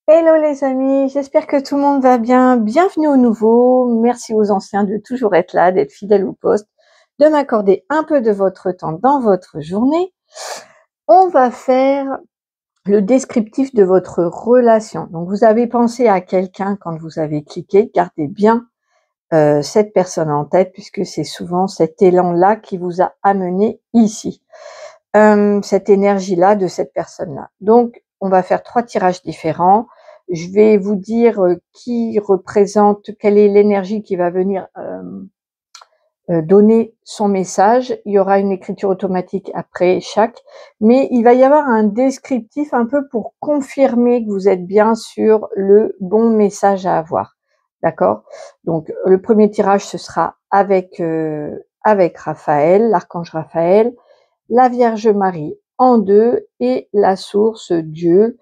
Hello les amis, j'espère que tout le monde va bien. Bienvenue aux nouveaux. Merci aux anciens de toujours être là, d'être fidèles au poste, de m'accorder un peu de votre temps dans votre journée. On va faire le descriptif de votre relation. Donc vous avez pensé à quelqu'un quand vous avez cliqué. Gardez bien cette personne en tête puisque c'est souvent cet élan-là qui vous a amené ici. Cette énergie-là de cette personne-là. Donc on va faire 3 tirages différents. Je vais vous dire qui représente, quelle est l'énergie qui va venir donner son message. Il y aura une écriture automatique après chaque, mais il va y avoir un descriptif un peu pour confirmer que vous êtes bien sur le bon message à avoir. D'accord? Donc le premier tirage, ce sera avec Raphaël, l'archange Raphaël, la Vierge Marie en deux et la source Dieu,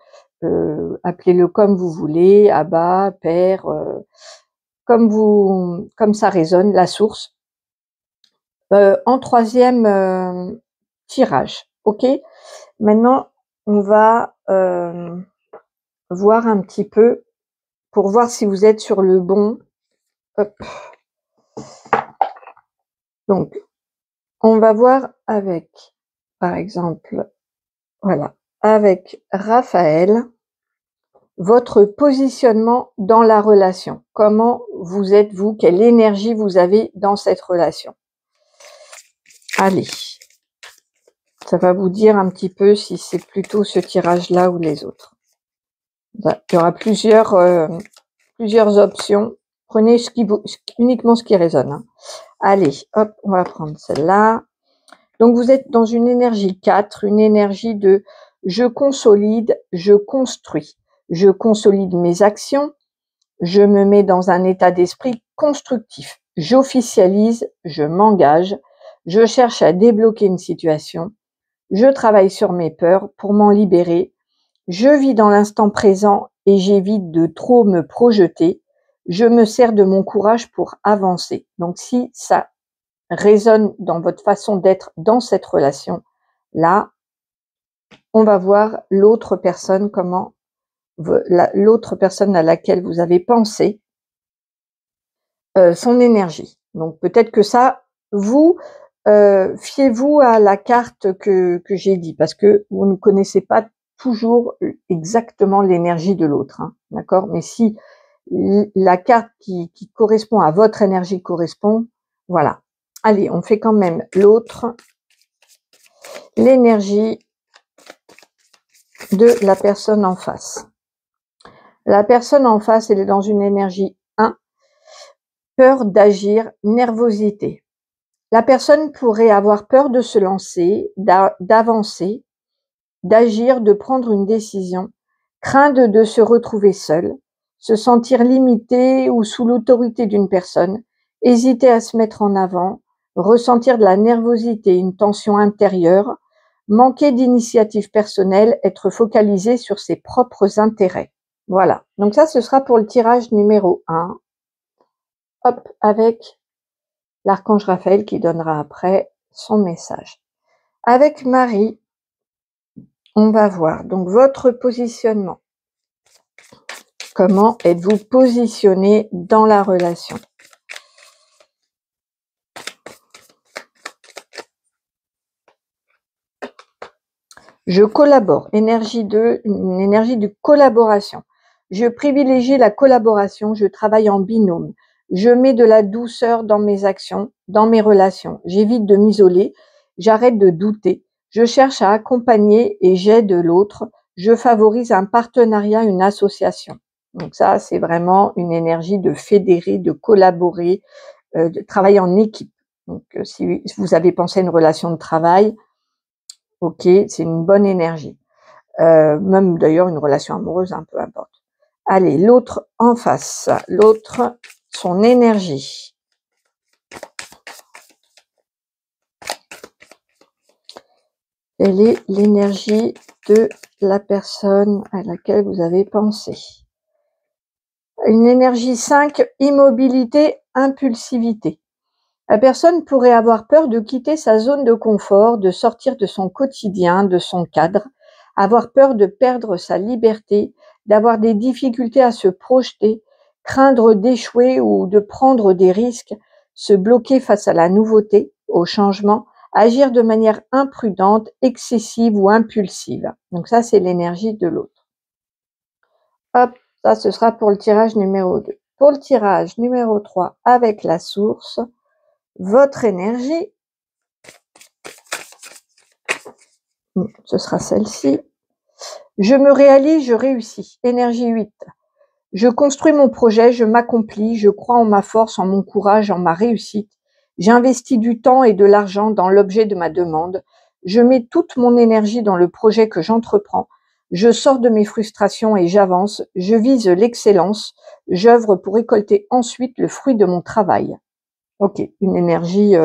appelez-le comme vous voulez, Abba, Père, comme ça résonne, la source. En troisième tirage, ok. Maintenant, on va voir un petit peu pour voir si vous êtes sur le bon. Hop. Donc, on va voir avec, par exemple, voilà, avec Raphaël, votre positionnement dans la relation. Comment vous êtes, vous, quelle énergie vous avez dans cette relation. Allez, ça va vous dire un petit peu si c'est plutôt ce tirage-là ou les autres. Il y aura plusieurs options. Prenez uniquement ce qui résonne. Hein. Allez, hop, on va prendre celle-là. Donc, vous êtes dans une énergie 4, une énergie de « je consolide, je construis ». Je consolide mes actions, je me mets dans un état d'esprit constructif. J'officialise, je m'engage, je cherche à débloquer une situation, je travaille sur mes peurs pour m'en libérer, je vis dans l'instant présent et j'évite de trop me projeter, je me sers de mon courage pour avancer. Donc si ça résonne dans votre façon d'être dans cette relation, là, on va voir l'autre personne, comment l'autre personne à laquelle vous avez pensé, son énergie. Donc peut-être que ça, vous, fiez-vous à la carte que j'ai dit, parce que vous ne connaissez pas toujours exactement l'énergie de l'autre, hein, d'accord? Mais si la carte qui correspond à votre énergie correspond, voilà. Allez, on fait quand même l'autre, l'énergie de la personne en face. La personne en face, elle est dans une énergie 1, peur d'agir, nervosité. La personne pourrait avoir peur de se lancer, d'avancer, d'agir, de prendre une décision, craindre de se retrouver seule, se sentir limitée ou sous l'autorité d'une personne, hésiter à se mettre en avant, ressentir de la nervosité, une tension intérieure, manquer d'initiative personnelle, être focalisé sur ses propres intérêts. Voilà, donc ça ce sera pour le tirage numéro 1. Hop, avec l'archange Raphaël qui donnera après son message. Avec Marie, on va voir donc votre positionnement. Comment êtes-vous positionné dans la relation? Je collabore, énergie 2, une énergie de collaboration. Je privilégie la collaboration, je travaille en binôme. Je mets de la douceur dans mes actions, dans mes relations. J'évite de m'isoler, j'arrête de douter. Je cherche à accompagner et j'aide l'autre. Je favorise un partenariat, une association. Donc ça, c'est vraiment une énergie de fédérer, de collaborer, de travailler en équipe. Donc si vous avez pensé à une relation de travail, ok, c'est une bonne énergie. Même d'ailleurs une relation amoureuse, un peu importe. Allez, l'autre en face, l'autre, son énergie. Quelle est l'énergie de la personne à laquelle vous avez pensé? Une énergie 5, immobilité, impulsivité. La personne pourrait avoir peur de quitter sa zone de confort, de sortir de son quotidien, de son cadre, avoir peur de perdre sa liberté, d'avoir des difficultés à se projeter, craindre d'échouer ou de prendre des risques, se bloquer face à la nouveauté, au changement, agir de manière imprudente, excessive ou impulsive. Donc ça, c'est l'énergie de l'autre. Hop, ça, ce sera pour le tirage numéro 2. Pour le tirage numéro 3, avec la source, votre énergie, ce sera celle-ci. Je me réalise, je réussis. Énergie 8. Je construis mon projet, je m'accomplis, je crois en ma force, en mon courage, en ma réussite. J'investis du temps et de l'argent dans l'objet de ma demande. Je mets toute mon énergie dans le projet que j'entreprends. Je sors de mes frustrations et j'avance. Je vise l'excellence. J'œuvre pour récolter ensuite le fruit de mon travail. Ok, une énergie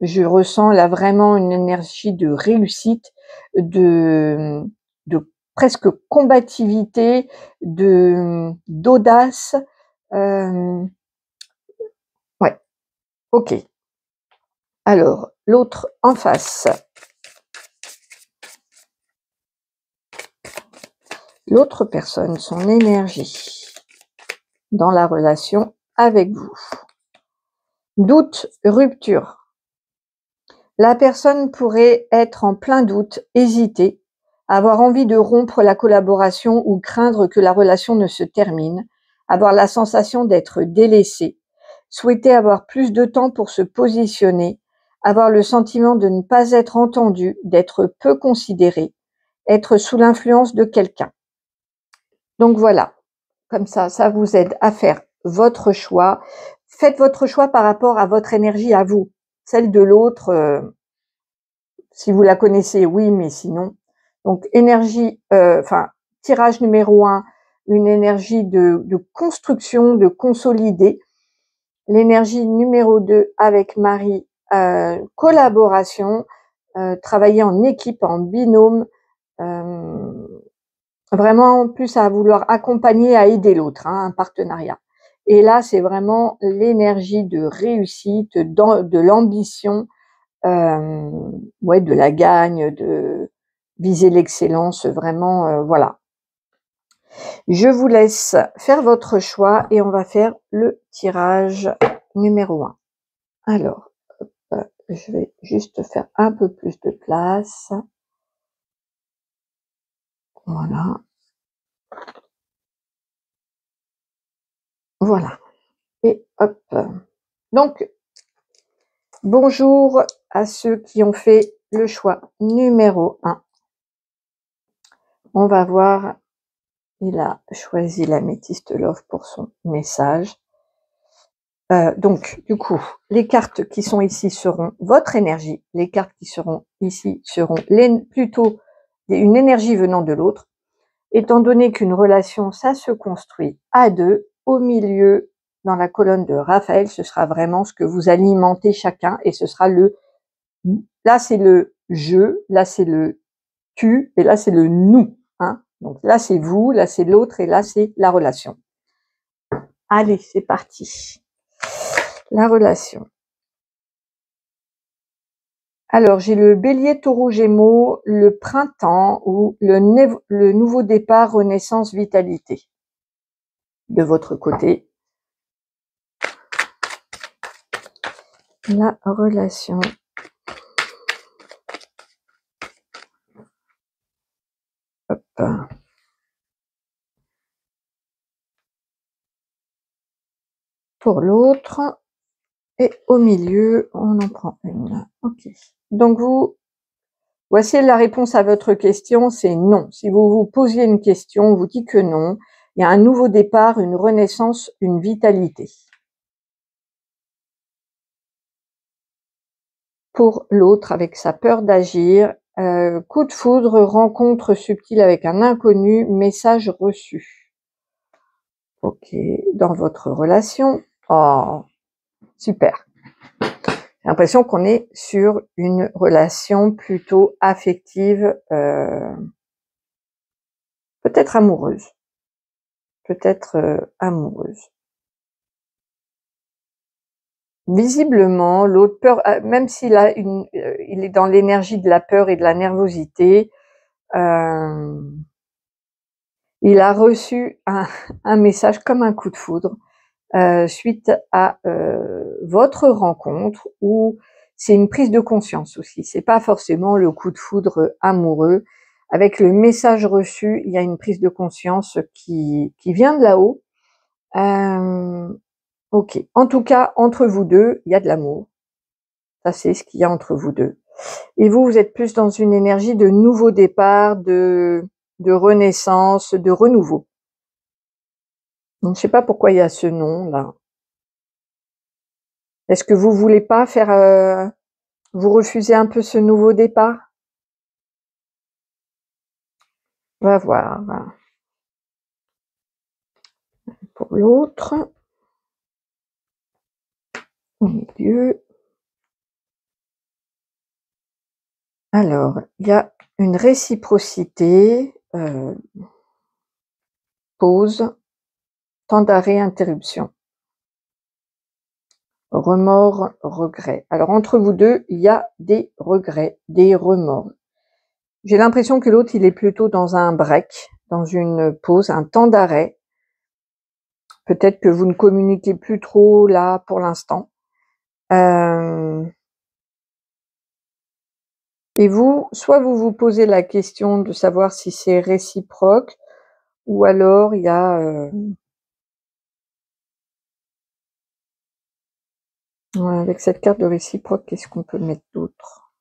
je ressens là vraiment une énergie de réussite, de presque combativité, d'audace. Ouais, ok. Alors, l'autre en face. L'autre personne, son énergie dans la relation avec vous. Doute, rupture. La personne pourrait être en plein doute, hésiter, avoir envie de rompre la collaboration ou craindre que la relation ne se termine, avoir la sensation d'être délaissé, souhaiter avoir plus de temps pour se positionner, avoir le sentiment de ne pas être entendu, d'être peu considéré, être sous l'influence de quelqu'un. Donc voilà, comme ça vous aide à faire votre choix. Faites votre choix par rapport à votre énergie à vous. Celle de l'autre, si vous la connaissez, oui, mais sinon. Donc énergie, tirage numéro 1, une énergie de construction, de consolider. L'énergie numéro 2 avec Marie, collaboration, travailler en équipe, en binôme, vraiment plus à vouloir accompagner, à aider l'autre, hein, un partenariat. Et là, c'est vraiment l'énergie de réussite, de l'ambition, ouais, de la gagne, de viser l'excellence, vraiment, voilà. Je vous laisse faire votre choix et on va faire le tirage numéro 1. Alors, je vais juste faire un peu plus de place. Voilà. Voilà. Et hop. Donc, bonjour à ceux qui ont fait le choix numéro 1. On va voir, il a choisi l'améthyste love pour son message. Donc, du coup, les cartes qui sont ici seront votre énergie. Les cartes qui seront ici seront plutôt une énergie venant de l'autre. Étant donné qu'une relation, ça se construit à deux, au milieu, dans la colonne de Raphaël, ce sera vraiment ce que vous alimentez chacun et ce sera là c'est le je, là c'est le tu et là c'est le nous. Hein. Donc là c'est vous, là c'est l'autre et là c'est la relation. Allez, c'est parti. La relation. Alors, j'ai le bélier, taureau, gémeaux, le printemps ou le nouveau départ, renaissance, vitalité. De votre côté, la relation. Hop. Pour l'autre. Et au milieu, on en prend une. Ok. Donc voici la réponse à votre question, c'est non. Si vous vous posiez une question, on vous dit que non. Il y a un nouveau départ, une renaissance, une vitalité. Pour l'autre, avec sa peur d'agir, coup de foudre, rencontre subtile avec un inconnu, message reçu. Ok, dans votre relation. Oh, super. J'ai l'impression qu'on est sur une relation plutôt affective, peut-être amoureuse. Peut-être amoureuse. Visiblement, l'autre peur, même s'il a il est dans l'énergie de la peur et de la nervosité, Il a reçu un message comme un coup de foudre, suite à, votre rencontre, ou c'est une prise de conscience aussi. C'est pas forcément le coup de foudre amoureux. Avec le message reçu, il y a une prise de conscience qui vient de là-haut. OK. En tout cas, entre vous 2, il y a de l'amour. Ça, c'est ce qu'il y a entre vous 2. Et vous, vous êtes plus dans une énergie de nouveau départ, de renaissance, de renouveau. Donc, je sais pas pourquoi il y a ce nom-là. Est-ce que vous voulez pas faire, vous refusez un peu ce nouveau départ? On va voir. Pour l'autre, au milieu. Alors, il y a une réciprocité, pause, temps d'arrêt, interruption. Remords, regrets. Alors entre vous 2, il y a des regrets, des remords. J'ai l'impression que l'autre, il est plutôt dans un break, dans une pause, un temps d'arrêt. Peut-être que vous ne communiquez plus trop là pour l'instant. Et vous, soit vous vous posez la question de savoir si c'est réciproque, ou alors il y a, avec cette carte de réciproque, qu'est-ce qu'on peut mettre d'autre?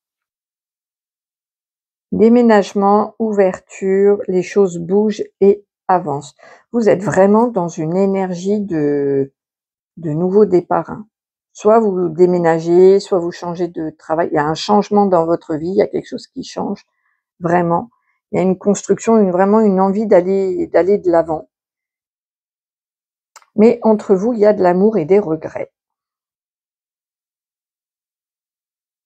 Déménagement, ouverture, les choses bougent et avancent. Vous êtes vraiment dans une énergie de nouveau départ, hein. Soit vous déménagez, soit vous changez de travail. Il y a un changement dans votre vie, il y a quelque chose qui change, vraiment. Il y a une construction, vraiment une envie d'aller de l'avant. Mais entre vous, il y a de l'amour et des regrets.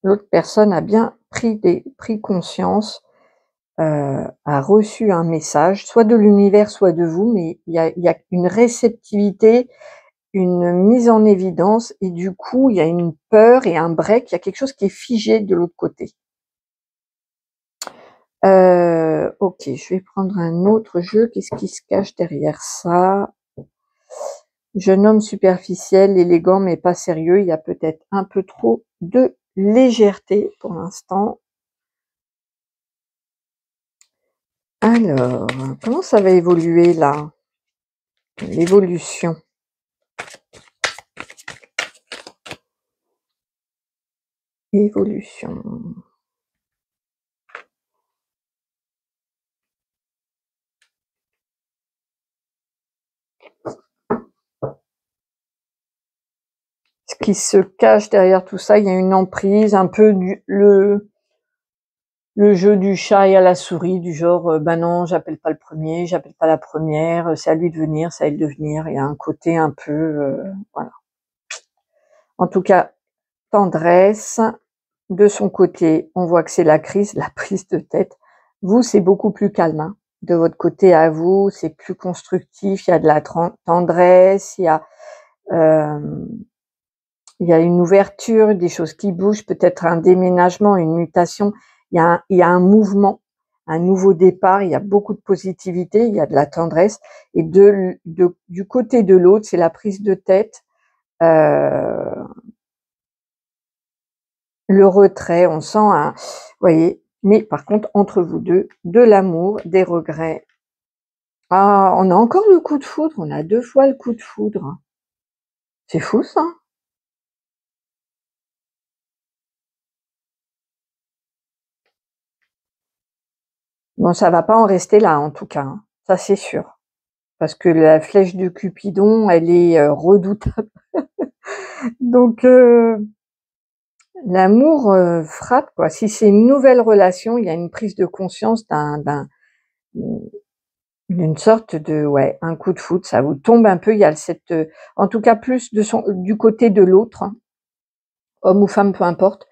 L'autre personne a bien pris conscience, a reçu un message, soit de l'univers, soit de vous, mais il y a une réceptivité, une mise en évidence, et du coup, il y a une peur et un break, il y a quelque chose qui est figé de l'autre côté. OK, je vais prendre un autre jeu. Qu'est-ce qui se cache derrière ça? Jeune homme superficiel, élégant mais pas sérieux. Il y a peut-être un peu trop de légèreté pour l'instant. Alors, comment ça va évoluer là? L'évolution. Évolution. Ce qui se cache derrière tout ça, il y a une emprise, un peu le jeu du chat et à la souris, du genre, bah non, j'appelle pas le premier, j'appelle pas la première, c'est à lui de venir, c'est à elle de venir. Il y a un côté un peu, voilà. En tout cas, tendresse. De son côté, on voit que c'est la crise, la prise de tête. Vous, c'est beaucoup plus calme, hein. De votre côté à vous, c'est plus constructif, il y a de la tendresse, il y a une ouverture, des choses qui bougent, peut-être un déménagement, une mutation. Il y a un mouvement, un nouveau départ, il y a beaucoup de positivité, il y a de la tendresse. Et du côté de l'autre, c'est la prise de tête, le retrait, on sent vous voyez, mais par contre, entre vous deux, de l'amour, des regrets. Ah, on a encore le coup de foudre, on a 2 fois le coup de foudre. C'est fou ça. Bon, ça va pas en rester là en tout cas, hein. Ça c'est sûr. Parce que la flèche de Cupidon, elle est, redoutable. Donc l'amour, frappe quoi. Si c'est une nouvelle relation, il y a une prise de conscience d'une sorte de, ouais, un coup de foudre, ça vous tombe un peu, il y a cette, en tout cas plus du côté de l'autre, hein, homme ou femme, peu importe,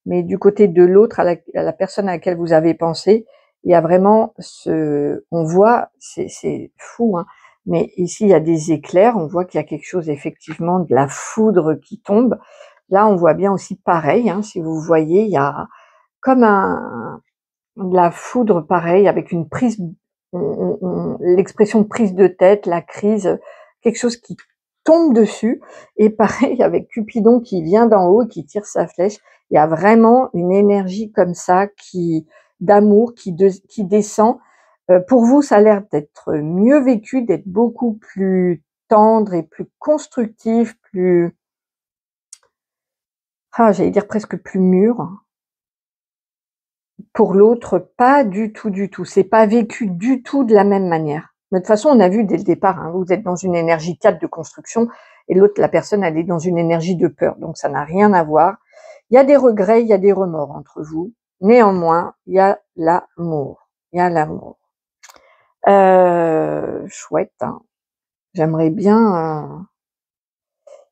mais du côté de l'autre, à la personne à laquelle vous avez pensé, il y a vraiment on voit, c'est fou, hein, mais ici il y a des éclairs, on voit qu'il y a quelque chose effectivement, de la foudre qui tombe. Là, on voit bien aussi pareil, hein, si vous voyez, il y a comme de la foudre pareil, avec une prise, l'expression prise de tête, la crise, quelque chose qui tombe dessus. Et pareil avec Cupidon qui vient d'en haut et qui tire sa flèche. Il y a vraiment une énergie comme ça d'amour qui descend. Pour vous, ça a l'air d'être mieux vécu, d'être beaucoup plus tendre et plus constructif, plus, j'allais dire presque plus mûr. Pour l'autre, pas du tout, du tout. C'est pas vécu du tout de la même manière. Mais de toute façon, on a vu dès le départ, hein, vous êtes dans une énergie 4 de construction et l'autre, la personne, elle est dans une énergie de peur. Donc, ça n'a rien à voir. Il y a des regrets, il y a des remords entre vous. Néanmoins, il y a l'amour. Il y a l'amour. Chouette, hein. J'aimerais bien...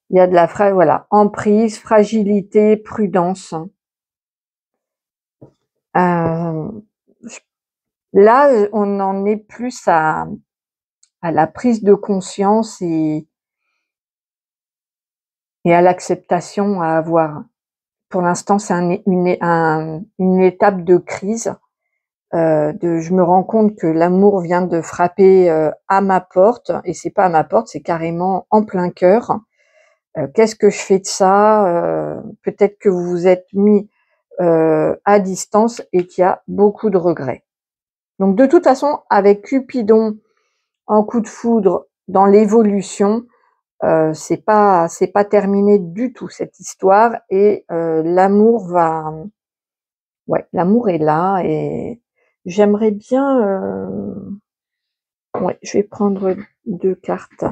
il y a de la voilà, emprise, fragilité, prudence. Là, on en est plus à la prise de conscience et à l'acceptation à avoir. Pour l'instant, c'est une étape de crise. Je me rends compte que l'amour vient de frapper à ma porte, et c'est pas à ma porte, c'est carrément en plein cœur. Qu'est-ce que je fais de ça? Peut-être que vous vous êtes mis à distance et qu'il y a beaucoup de regrets. Donc de toute façon, avec Cupidon en coup de foudre dans l'évolution, c'est pas terminé du tout cette histoire, et l'amour l'amour est là, et j'aimerais bien je vais prendre 2 cartes.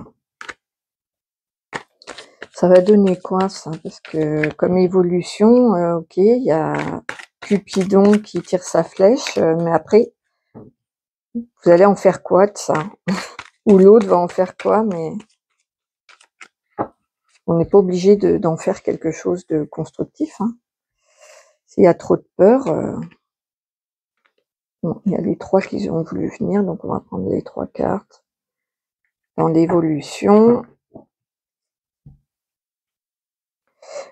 Ça va donner quoi ça? Parce que comme évolution, ok, il y a Cupidon qui tire sa flèche, mais après, vous allez en faire quoi de ça? Ou l'autre va en faire quoi? Mais on n'est pas obligé d'en faire quelque chose de constructif, hein. S'il y a trop de peur, bon, il y a les 3 qui ont voulu venir, donc on va prendre les 3 cartes. Dans l'évolution,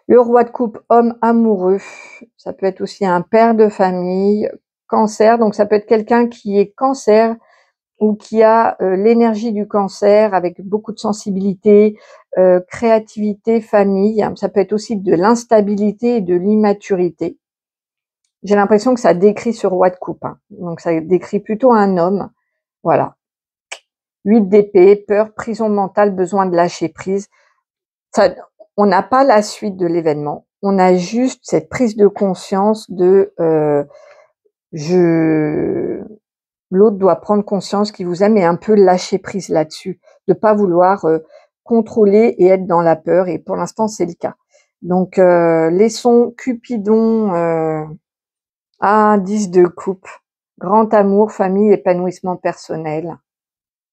le roi de coupe, homme amoureux, ça peut être aussi un père de famille, cancer, donc ça peut être quelqu'un qui est cancer ou qui a l'énergie du cancer avec beaucoup de sensibilité, créativité, famille. Ça peut être aussi de l'instabilité et de l'immaturité. J'ai l'impression que ça décrit ce roi de coupe, hein. Donc ça décrit plutôt un homme. Voilà. 8 d'épée, peur, prison mentale, besoin de lâcher prise. Ça, on n'a pas la suite de l'événement. On a juste cette prise de conscience de l'autre doit prendre conscience qu'il vous aime et un peu lâcher prise là-dessus, de pas vouloir contrôler et être dans la peur. Et pour l'instant, c'est le cas. Donc, laissons Cupidon à 10 de coupe. Grand amour, famille, épanouissement personnel,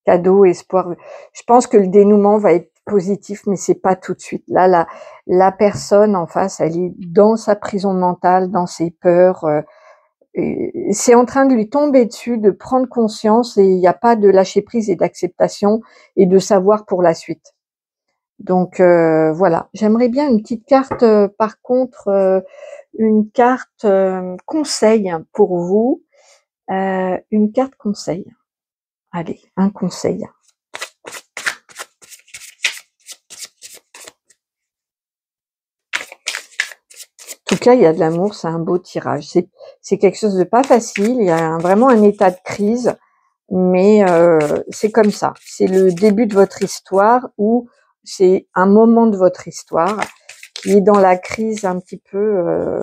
cadeau, espoir. Je pense que le dénouement va être positif, mais c'est pas tout de suite. Là, la personne en face, elle est dans sa prison mentale, dans ses peurs. C'est en train de lui tomber dessus, de prendre conscience, et il n'y a pas de lâcher prise et d'acceptation et de savoir pour la suite. Donc voilà, j'aimerais bien une petite carte, par contre, une carte conseil pour vous, une carte conseil. Allez, un conseil. En tout cas, il y a de l'amour, c'est un beau tirage. C'est quelque chose de pas facile, il y a vraiment un état de crise, mais c'est comme ça. C'est le début de votre histoire, ou c'est un moment de votre histoire qui est dans la crise un petit peu.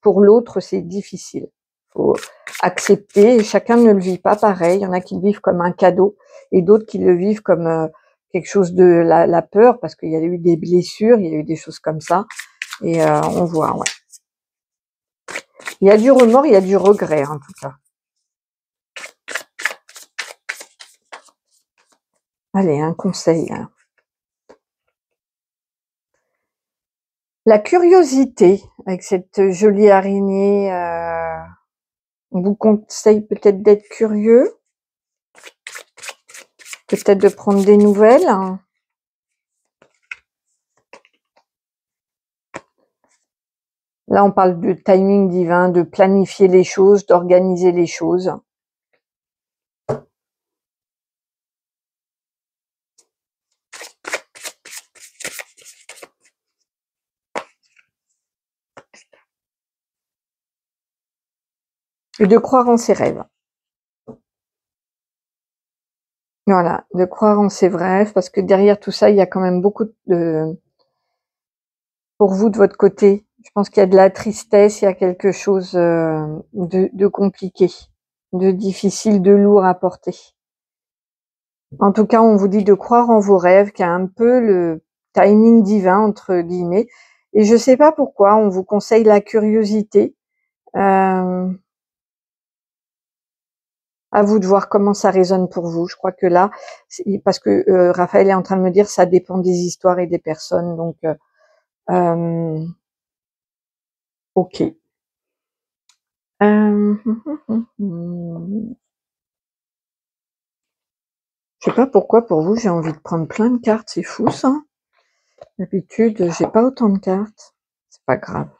Pour l'autre, c'est difficile. Faut accepter. Chacun ne le vit pas pareil. Il y en a qui le vivent comme un cadeau et d'autres qui le vivent comme quelque chose de la peur, parce qu'il y a eu des blessures, il y a eu des choses comme ça. Et on voit, ouais. Il y a du remords, il y a du regret, en tout cas. Allez, un conseil. La curiosité, avec cette jolie araignée, on vous conseille peut-être d'être curieux, peut-être de prendre des nouvelles. Là, on parle de timing divin, de planifier les choses, d'organiser les choses. Et de croire en ses rêves. Voilà, de croire en ses rêves, parce que derrière tout ça, il y a quand même beaucoup de... Pour vous, de votre côté, je pense qu'il y a de la tristesse, il y a quelque chose de compliqué, de difficile, de lourd à porter. En tout cas, on vous dit de croire en vos rêves, qu'il y a un peu le timing divin, entre guillemets. Et je sais pas pourquoi, on vous conseille la curiosité. À vous de voir comment ça résonne pour vous. Je crois que là, parce que Raphaël est en train de me dire, ça dépend des histoires et des personnes. Donc, ok. Je sais pas pourquoi pour vous, j'ai envie de prendre plein de cartes. C'est fou ça. D'habitude, j'ai pas autant de cartes. C'est pas grave.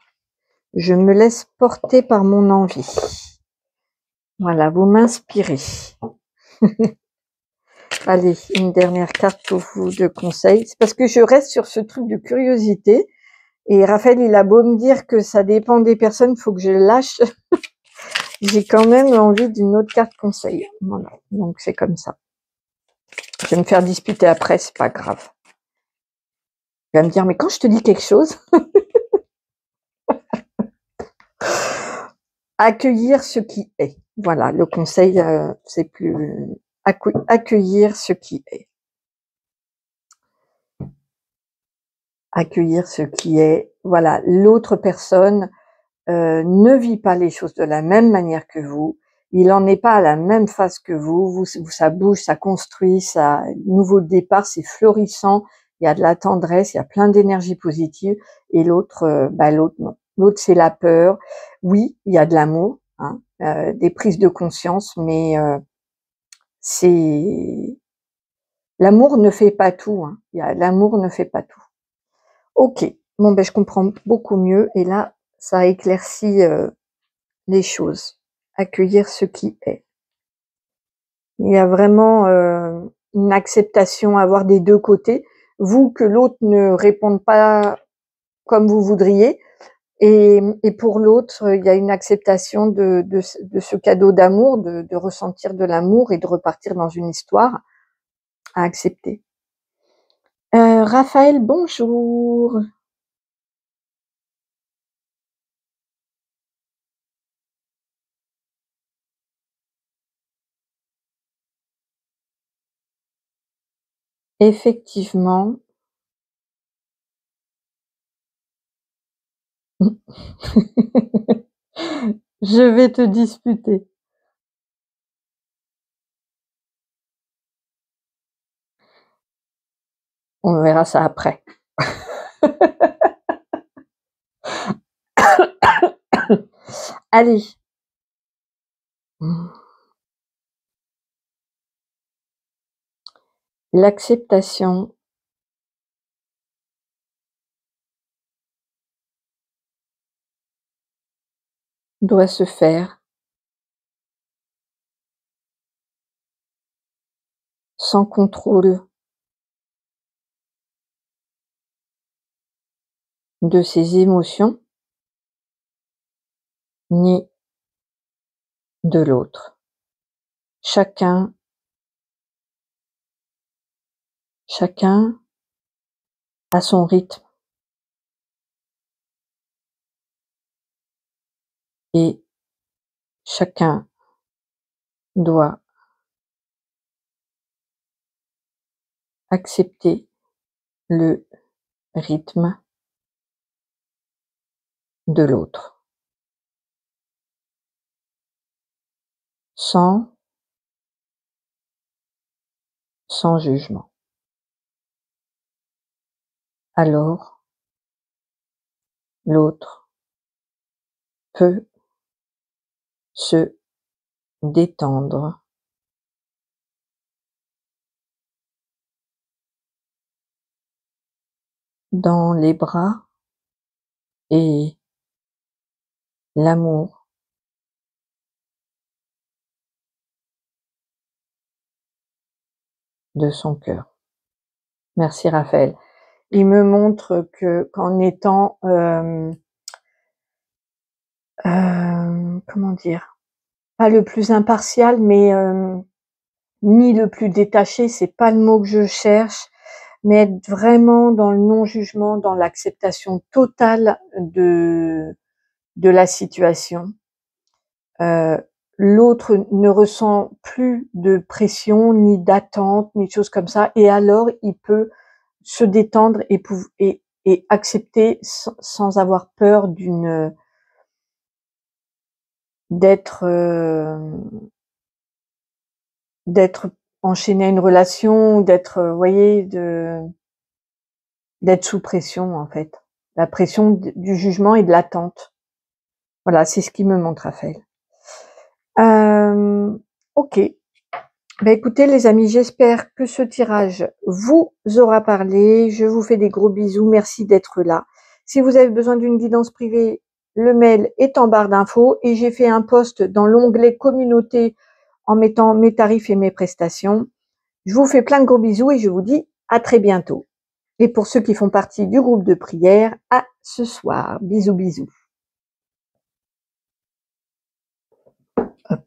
Je me laisse porter par mon envie. Voilà, vous m'inspirez. Allez, une dernière carte pour vous de conseil. C'est parce que je reste sur ce truc de curiosité. Et Raphaël, il a beau me dire que ça dépend des personnes, il faut que je lâche. J'ai quand même envie d'une autre carte conseil. Voilà, donc c'est comme ça. Je vais me faire disputer après, c'est pas grave. Il va me dire, mais quand je te dis quelque chose, accueillir ce qui est. Voilà, le conseil, c'est plus accueillir ce qui est. Accueillir ce qui est. Voilà, l'autre personne ne vit pas les choses de la même manière que vous. Il n'en est pas à la même phase que vous. Ça bouge, ça construit, ça nouveau départ, c'est florissant. Il y a de la tendresse, il y a plein d'énergie positive. Et l'autre, l'autre non. L'autre c'est la peur. Oui, il y a de l'amour, hein, des prises de conscience, mais c'est l'amour ne fait pas tout. Hein. L'amour ne fait pas tout. Ok. Bon ben je comprends beaucoup mieux. Et là, ça éclaircit les choses. Accueillir ce qui est. Il y a vraiment une acceptation à avoir des deux côtés. Vous, que l'autre ne réponde pas comme vous voudriez. Et pour l'autre, il y a une acceptation de ce cadeau d'amour, de ressentir de l'amour et de repartir dans une histoire à accepter. Raphaël, bonjour. Effectivement. Je vais te disputer. On verra ça après. Allez. L'acceptation doit se faire sans contrôle de ses émotions ni de l'autre. Chacun a son rythme et chacun doit accepter le rythme de l'autre sans jugement. Alors, l'autre peut se détendre dans les bras et l'amour de son cœur. Merci Raphaël. Il me montre que qu'en étant comment dire, pas le plus impartial, mais ni le plus détaché, c'est pas le mot que je cherche, mais être vraiment dans le non-jugement, dans l'acceptation totale de la situation. L'autre ne ressent plus de pression, ni d'attente, ni de choses comme ça, et alors il peut se détendre et accepter sans avoir peur d'être d'être enchaîné à une relation, d'être, vous voyez, d'être sous pression en fait. La pression du jugement et de l'attente. Voilà, c'est ce qui me montre Raphaël. Ok. Ben écoutez les amis, j'espère que ce tirage vous aura parlé. Je vous fais des gros bisous. Merci d'être là. Si vous avez besoin d'une guidance privée, le mail est en barre d'infos et j'ai fait un post dans l'onglet communauté en mettant mes tarifs et mes prestations. Je vous fais plein de gros bisous et je vous dis à très bientôt. Et pour ceux qui font partie du groupe de prière, à ce soir. Bisous, bisous. Hop.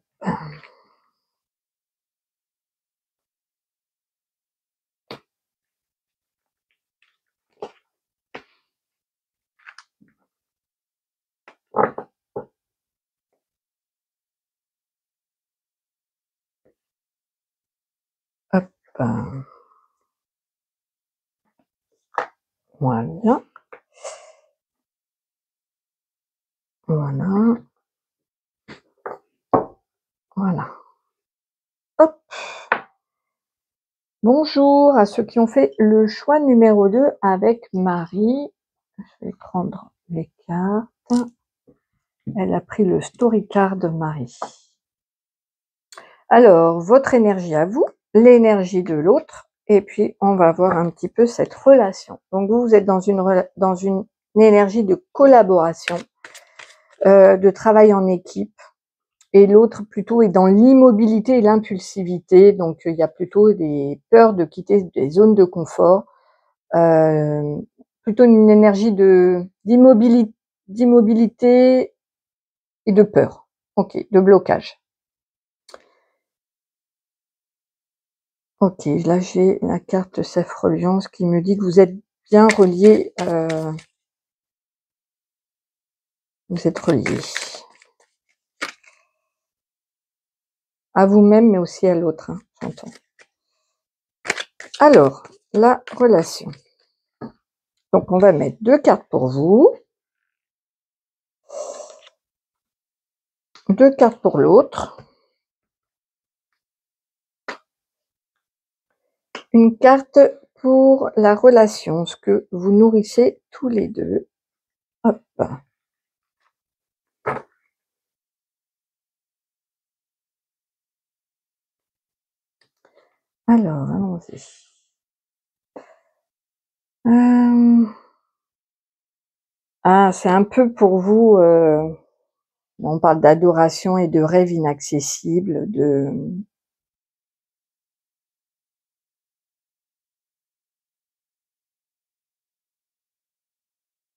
Hop. Voilà. Voilà. Voilà. Hop. Bonjour à ceux qui ont fait le choix numéro 2 avec Marie. Je vais prendre les cartes. Elle a pris le story card de Marie. Alors, votre énergie à vous, l'énergie de l'autre, et puis on va voir un petit peu cette relation. Donc vous êtes dans une énergie de collaboration, de travail en équipe, et l'autre plutôt est dans l'immobilité et l'impulsivité, donc il y a plutôt des peurs de quitter des zones de confort, plutôt une énergie d'immobilité et de peur, ok, de blocage. Ok, là j'ai la carte Self Reliance qui me dit que vous êtes bien relié, vous êtes relié à vous-même mais aussi à l'autre, hein, j'entends. Alors, la relation. Donc on va mettre 2 cartes pour vous, 2 cartes pour l'autre, une carte pour la relation, ce que vous nourrissez tous les deux. Hop. Alors, allons-y. Ah, c'est un peu pour vous, on parle d'adoration et de rêve inaccessible,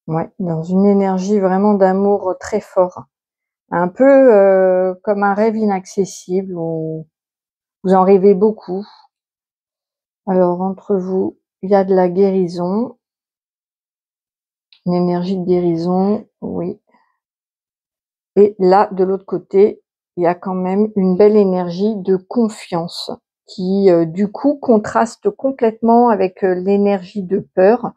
ouais, dans une énergie vraiment d'amour très fort. Un peu comme un rêve inaccessible où vous en rêvez beaucoup. Alors, entre vous, il y a de la guérison, une énergie de guérison, oui. Et là, de l'autre côté, il y a quand même une belle énergie de confiance qui, du coup, contraste complètement avec l'énergie de peur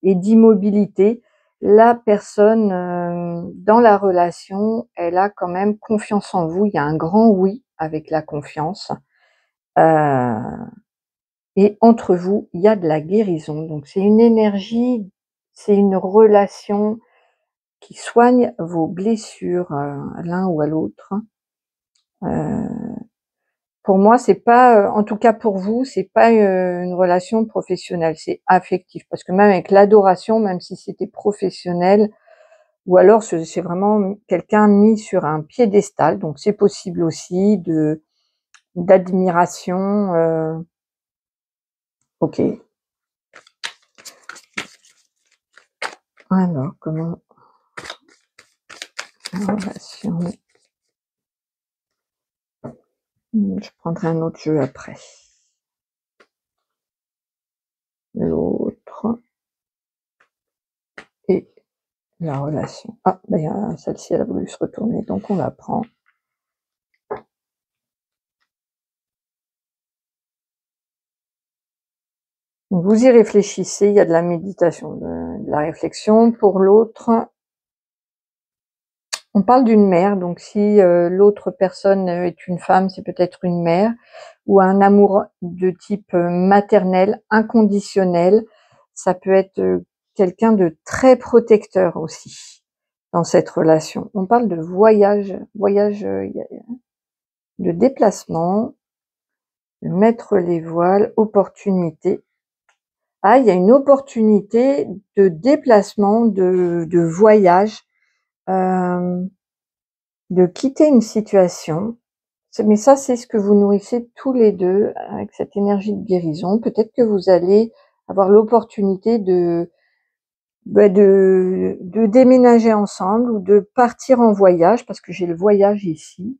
et d'immobilité. La personne dans la relation, elle a quand même confiance en vous. Il y a un grand oui avec la confiance. Et entre vous, il y a de la guérison. Donc c'est une énergie, c'est une relation qui soigne vos blessures à l'un ou à l'autre. Pour moi, c'est pas, en tout cas pour vous, c'est pas une relation professionnelle, c'est affectif. Parce que même avec l'adoration, même si c'était professionnel, ou alors c'est vraiment quelqu'un mis sur un piédestal, donc c'est possible aussi d'admiration. Ok. Alors, comment relation Je prendrai un autre jeu après. L'autre. Et la relation. Ah, ben, celle-ci, elle a voulu se retourner, donc on la prend. Vous y réfléchissez, il y a de la méditation, de la réflexion. Pour l'autre, on parle d'une mère, donc si l'autre personne est une femme, c'est peut-être une mère, ou un amour de type maternel, inconditionnel. Ça peut être quelqu'un de très protecteur aussi dans cette relation. On parle de voyage, de déplacement, de mettre les voiles, opportunité. Ah, il y a une opportunité de déplacement, de voyage, de quitter une situation. Mais ça, c'est ce que vous nourrissez tous les deux avec cette énergie de guérison. Peut-être que vous allez avoir l'opportunité de déménager ensemble ou de partir en voyage, parce que j'ai le voyage ici.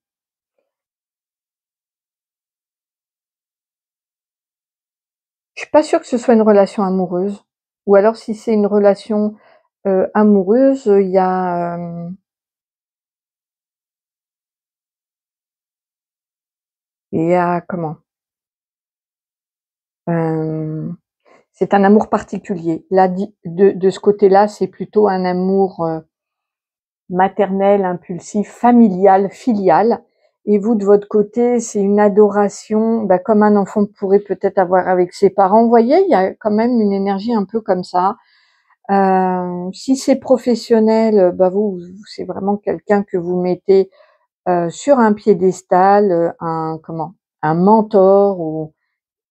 Je suis pas sûre que ce soit une relation amoureuse. Ou alors si c'est une relation amoureuse, il y a comment c'est un amour particulier. Là, de ce côté-là, c'est plutôt un amour maternel, impulsif, familial, filial. Et vous, de votre côté, c'est une adoration, comme un enfant pourrait peut-être avoir avec ses parents. Vous voyez, il y a quand même une énergie un peu comme ça. Si c'est professionnel, vous, c'est vraiment quelqu'un que vous mettez sur un piédestal, un mentor,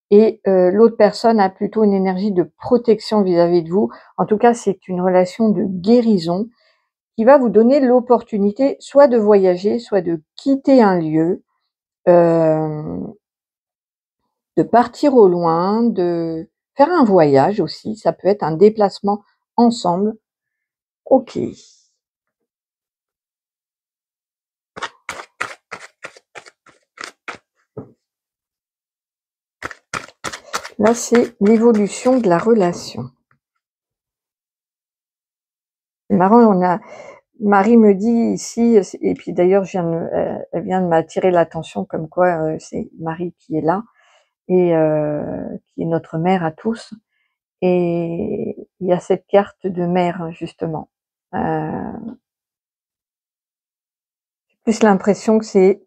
et l'autre personne a plutôt une énergie de protection vis-à-vis de vous. En tout cas, c'est une relation de guérison qui va vous donner l'opportunité soit de voyager, soit de quitter un lieu, euh, de partir au loin, de faire un voyage aussi. Ça peut être un déplacement ensemble. Ok. Là, c'est l'évolution de la relation. C'est marrant, Marie me dit ici, et puis d'ailleurs, elle vient de m'attirer l'attention comme quoi c'est Marie qui est là, et qui est notre mère à tous. Et il y a cette carte de mère, justement. J'ai plus l'impression que c'est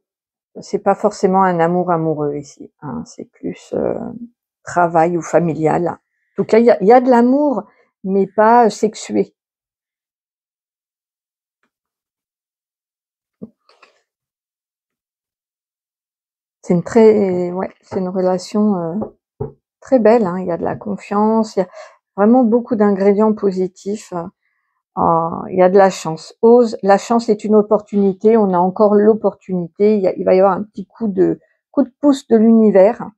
pas forcément un amour amoureux ici, hein, c'est plus travail ou familial. En tout cas, il y a de l'amour, mais pas sexué. C'est une relation très belle, hein. Il y a de la confiance, il y a vraiment beaucoup d'ingrédients positifs. Il y a de la chance. La chance est une opportunité. On a encore l'opportunité. Il va y avoir un petit coup de pouce de l'univers.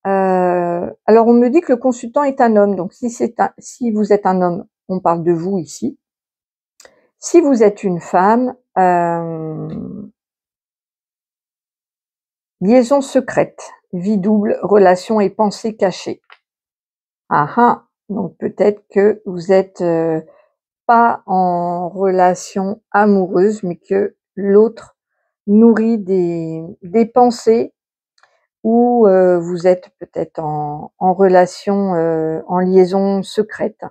Alors on me dit que le consultant est un homme. Donc si vous êtes un homme, on parle de vous ici. Si vous êtes une femme, liaison secrète, vie double, relation et pensée cachée. Ah ah. Donc peut-être que vous êtes pas en relation amoureuse, mais que l'autre nourrit des pensées, ou vous êtes peut-être en relation, en liaison secrète.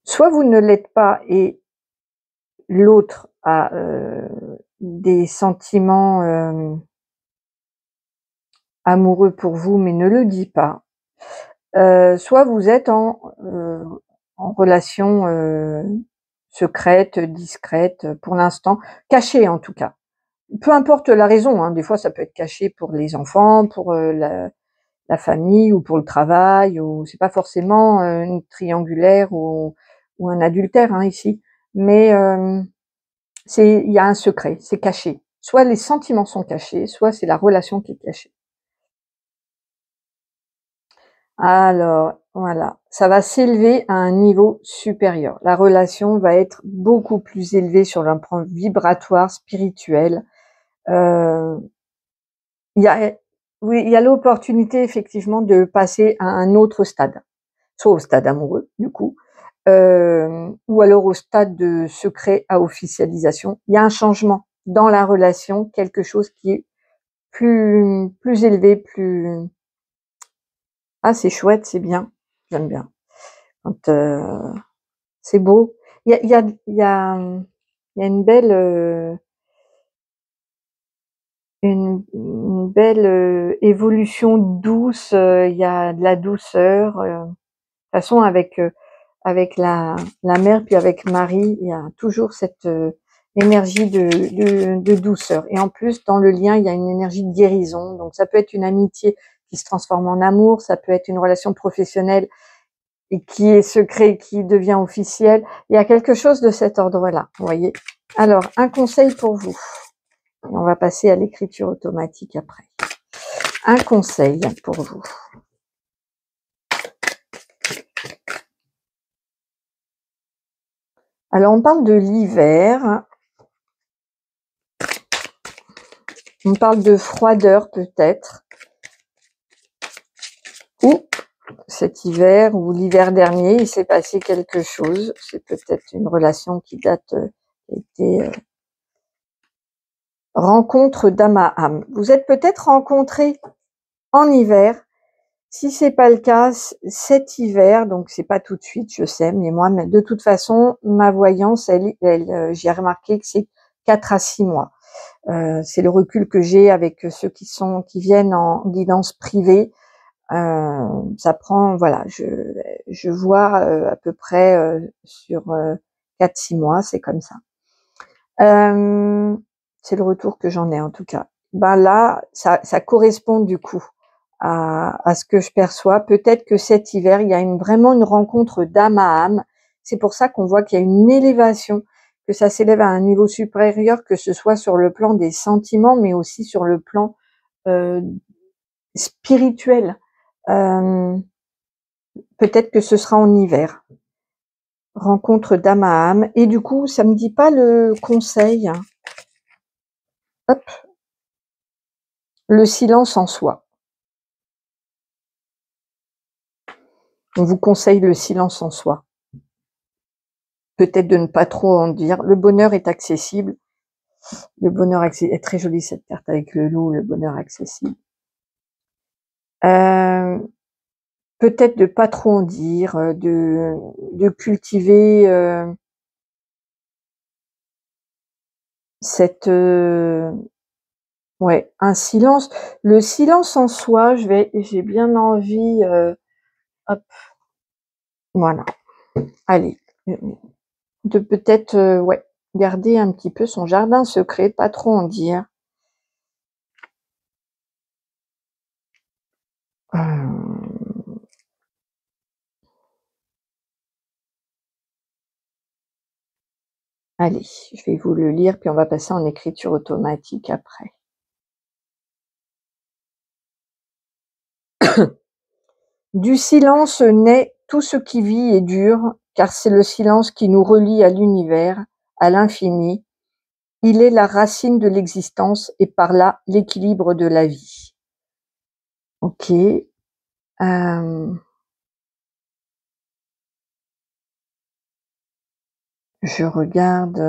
Soit vous ne l'êtes pas et l'autre a des sentiments amoureux pour vous, mais ne le dit pas. Soit vous êtes en relation secrète, discrète, pour l'instant, cachée en tout cas. Peu importe la raison, hein, des fois ça peut être caché pour les enfants, pour la famille ou pour le travail, ou c'est pas forcément une triangulaire ou un adultère, hein, ici. Mais il y a un secret, c'est caché. Soit les sentiments sont cachés, soit c'est la relation qui est cachée. Alors, voilà, ça va s'élever à un niveau supérieur. La relation va être beaucoup plus élevée sur un plan vibratoire, spirituel. Euh, il y a, oui, il y a l'opportunité effectivement de passer à un autre stade, soit au stade amoureux, du coup, ou alors au stade de secret à officialisation. Il y a un changement dans la relation, quelque chose qui est plus élevé, plus... Ah, c'est chouette, c'est bien, j'aime bien. Quand, c'est beau. Il y a, il y a, il y a, il y a une belle évolution douce. Il y a de la douceur. De toute façon, avec la mère puis avec Marie, il y a toujours cette énergie de douceur. Et en plus, dans le lien, il y a une énergie de guérison. Donc, ça peut être une amitié qui se transforme en amour, ça peut être une relation professionnelle et qui est secret, qui devient officiel. Il y a quelque chose de cet ordre-là, vous voyez. Alors, un conseil pour vous. Et on va passer à l'écriture automatique après. Un conseil pour vous. Alors, on parle de l'hiver. On parle de froideur peut-être. Ou cet hiver ou l'hiver dernier, il s'est passé quelque chose. C'est peut-être une relation qui date, était rencontre d'âme à âme. Vous êtes peut-être rencontrés en hiver. Si c'est pas le cas, cet hiver, donc c'est pas tout de suite, je sais, mais moi, de toute façon, ma voyance, j'ai remarqué que c'est 4 à 6 mois. C'est le recul que j'ai avec ceux qui viennent en guidance privée. Ça prend, voilà, je vois à peu près sur 4-6 mois, c'est comme ça. C'est le retour que j'en ai en tout cas. Ben là, ça correspond du coup à ce que je perçois. Peut-être que cet hiver, il y a vraiment une rencontre d'âme à âme. C'est pour ça qu'on voit qu'il y a une élévation, que ça s'élève à un niveau supérieur, que ce soit sur le plan des sentiments, mais aussi sur le plan euh, spirituel. Euh, Peut-être que ce sera en hiver. Rencontre d'âme à âme. Et du coup, ça me dit pas le conseil. Hop, le silence en soi. On vous conseille le silence en soi. Peut-être de ne pas trop en dire. Le bonheur est accessible. Le bonheur est très jolie cette carte avec le loup, le bonheur accessible. Peut-être de pas trop en dire, de cultiver cette ouais, un silence. Le silence en soi, j'ai bien envie, hop, voilà. Allez, de peut-être, ouais, garder un petit peu son jardin secret, pas trop en dire. Allez, je vais vous le lire, puis on va passer en écriture automatique après. Du silence naît tout ce qui vit et dure, car c'est le silence qui nous relie à l'univers, à l'infini. Il est la racine de l'existence et par là l'équilibre de la vie. Ok. Je regarde.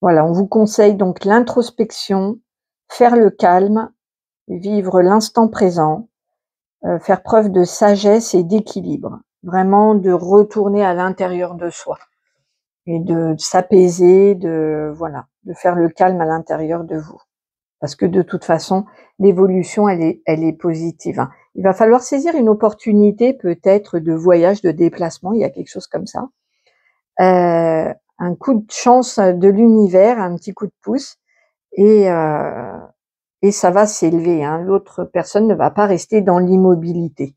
Voilà, on vous conseille donc l'introspection, faire le calme, vivre l'instant présent, faire preuve de sagesse et d'équilibre. Vraiment de retourner à l'intérieur de soi et de s'apaiser, voilà, de faire le calme à l'intérieur de vous. Parce que de toute façon, l'évolution, elle est positive, hein. Il va falloir saisir une opportunité peut-être de voyage, de déplacement, il y a quelque chose comme ça. Un coup de chance de l'univers, un petit coup de pouce, et, euh, et ça va s'élever, hein. L'autre personne ne va pas rester dans l'immobilité.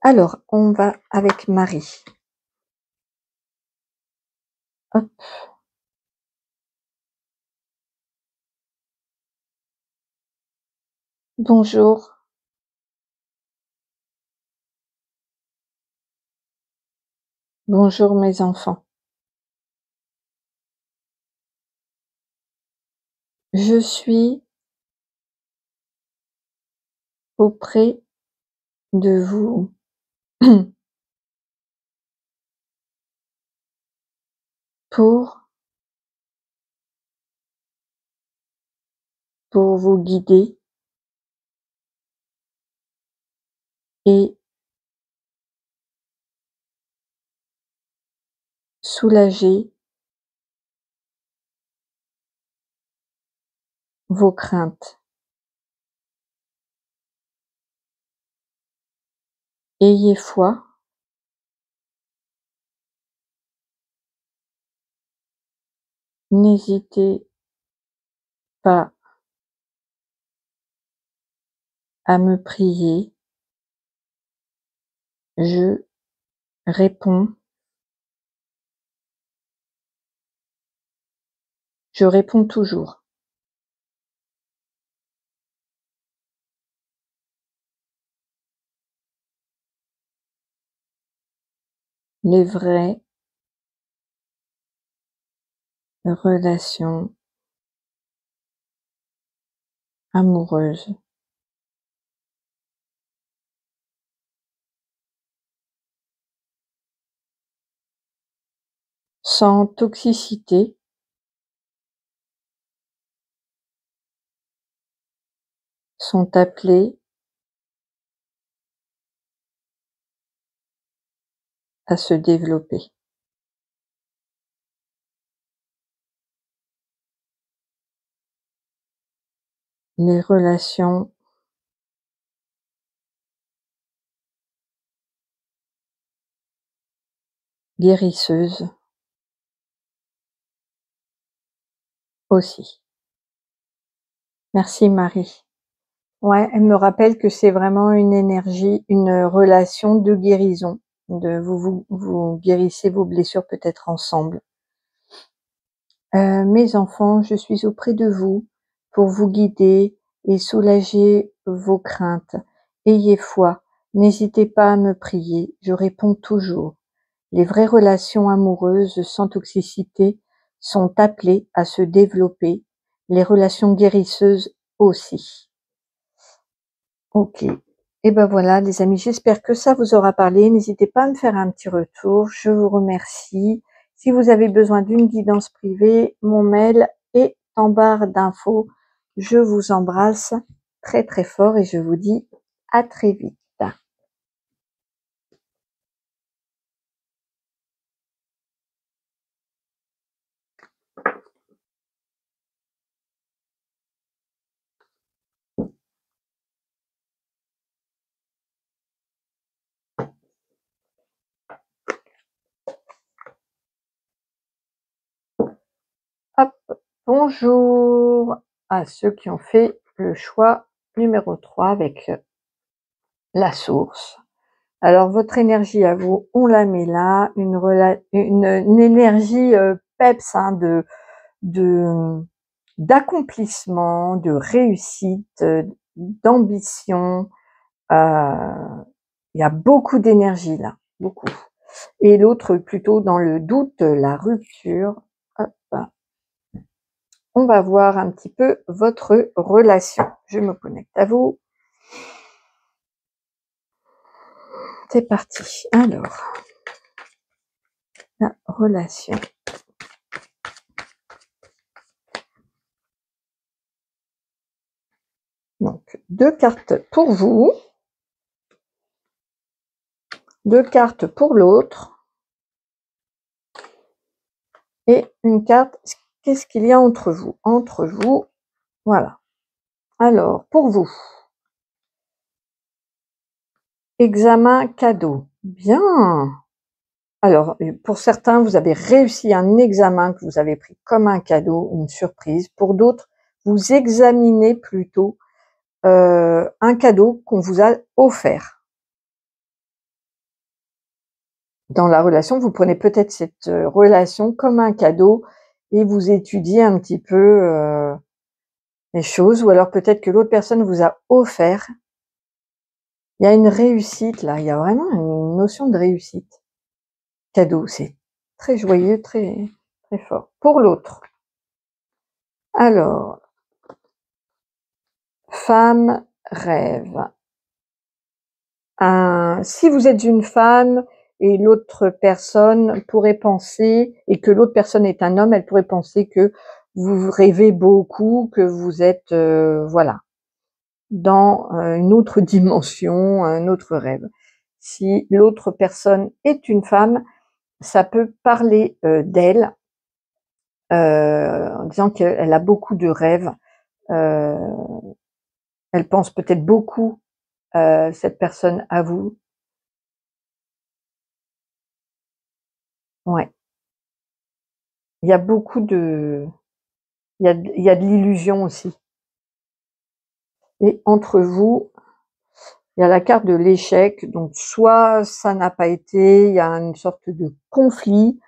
Alors, on va avec Marie. Hop. Bonjour. Bonjour mes enfants. Je suis auprès de vous pour vous guider et soulager vos craintes. Ayez foi, n'hésitez pas à me prier, je réponds, je réponds toujours. Les vraies relations amoureuses sans toxicité sont appelées à se développer. Les relations guérisseuses aussi. Merci Marie. Ouais, elle me rappelle que c'est vraiment une énergie, une relation de guérison. Vous guérissez vos blessures peut-être ensemble. Mes enfants, je suis auprès de vous pour vous guider et soulager vos craintes. Ayez foi, n'hésitez pas à me prier, je réponds toujours. Les vraies relations amoureuses sans toxicité sont appelées à se développer, les relations guérisseuses aussi. OK. Et ben voilà les amis, j'espère que ça vous aura parlé. N'hésitez pas à me faire un petit retour. Je vous remercie. Si vous avez besoin d'une guidance privée, mon mail est en barre d'infos. Je vous embrasse très très fort et je vous dis à très vite. Hop, bonjour à ceux qui ont fait le choix numéro 3 avec la source. Alors votre énergie à vous, on la met là, une énergie peps hein, de d'accomplissement, de réussite, d'ambition. Il y a beaucoup d'énergie là, beaucoup. Et l'autre plutôt dans le doute, la rupture. Hop. On va voir un petit peu votre relation. Je me connecte à vous. C'est parti. Alors, la relation. Donc, 2 cartes pour vous, 2 cartes pour l'autre et une carte. Qu'est-ce qu'il y a entre vous? Entre vous, voilà. Alors, pour vous, examen cadeau. Bien. Alors, pour certains, vous avez réussi un examen que vous avez pris comme un cadeau, une surprise. Pour d'autres, vous examinez plutôt un cadeau qu'on vous a offert. Dans la relation, vous prenez peut-être cette relation comme un cadeau et vous étudiez un petit peu les choses, ou alors peut-être que l'autre personne vous a offert. Il y a une réussite là, il y a vraiment une notion de réussite. Cadeau, c'est très joyeux, très, très fort. Pour l'autre, alors, femme rêve. Si vous êtes une femme et l'autre personne pourrait penser, et que l'autre personne est un homme, elle pourrait penser que vous rêvez beaucoup, que vous êtes, voilà, dans une autre dimension, un autre rêve. Si l'autre personne est une femme, ça peut parler d'elle, en disant qu'elle a beaucoup de rêves. Elle pense peut-être beaucoup, cette personne, à vous. Ouais. Il y a beaucoup de, il y a de l'illusion aussi. Et entre vous, il y a la carte de l'échec. Donc soit ça n'a pas été, il y a une sorte de conflit.